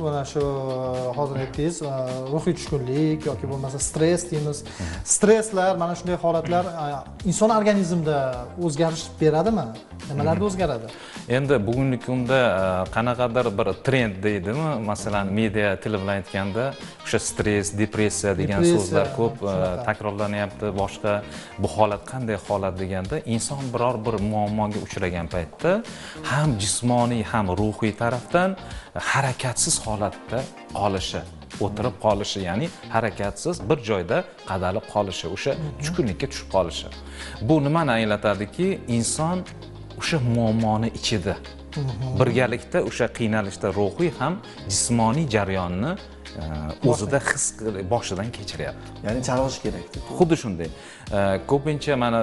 mana shu hozir aytdingiz, ruhiy tushkunlik yoki bo'lmasa stress deymiz. Stresslar, mana shunday holatlar inson organizmida o'zgarish beradimi? Nimalarda o'zgaradi? Endi bugungi kunda qanaqadir bir trend deydimi? Masalan, media tili bilan aytganda, o'sha stress, depressiya degan so'zlar ko'p takrorlanyapti. Boshqa bu holat qanday holat deganda, inson biror bir muammoga uchragan paytda ham jismoniy, ham ruhiy tarafdan harakatsiz holatda qolishi, o'tirib qolishi, ya'ni harakatsiz bir joyda qadalib qolishi, o'sha tushkunlikka tushib qolishi. Bu nimani anglatadiki, inson o'sha muammoni ichida birgalikda o'sha qiynalishda ruhiy ham jismoniy jarayonni o'zida his qilib boshidan kechiryapti. Ya'ni chalg'ish kerak. Xuddi shunday. Ko'pincha mana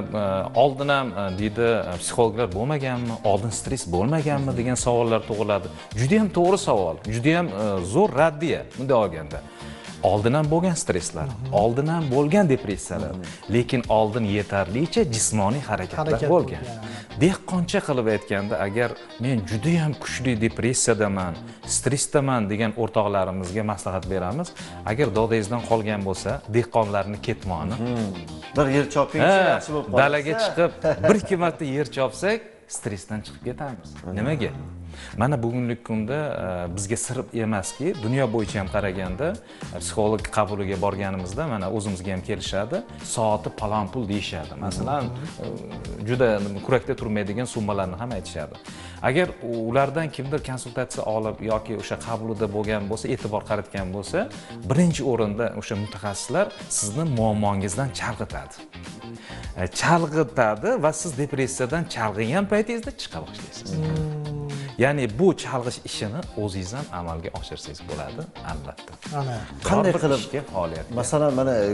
oldin ham deydi psixologlar bo'lmaganmi, oldin stress bo'lmaganmi degan savollar tug'iladi. Juda ham to'g'ri savol, juda ham zo'r raddiya bunday olganda. Oldin ham bo'lgan stresslar, oldin ham bo'lgan depressiyalar, lekin oldin yetarlicha jismoniy harakatlar bo'lgan. Dehqoncha qilib aytganda, agar men juda ham kuchli depressiyadaman, stressdaman degan o'rtoqlarimizga maslahat beramiz. Agar dodangizdan qolgan bo'lsa, dehqonlarning ketmoni. Bir yer chopingchi yaxshi bo'lib qoladi. Dalaga chiqib, 1-2 marta yer chopsak, stressdan chiqib ketamiz. Nimaga? Mana bugungi kunda bizga sir emaski, dunyo bo'yicha ham qaraganda psixolog qabuliga borganimizda mana o'zimizga ham kelishadi, soati palon pul deyishadi. Masalan, juda kurakda turmaydigan summalarni ham aytishadi. Agar ulardan kimdir konsultatsiya olib yoki o'sha qabulida bo'lgan bo'lsa, e'tibor qaratgan bo'lsa, birinchi o'rinda o'sha mutaxassislar sizni muammongizdan chalg'itadi. Chalg'itadi va siz depressiyadan chalg'igan paytingizda chiqa boshlaysiz. Ya'ni bu chalg'ish ishini o'zingizdan amalga oshirsangiz bo'ladi, albatta. Qanday qilib faoliyat? Masalan, mana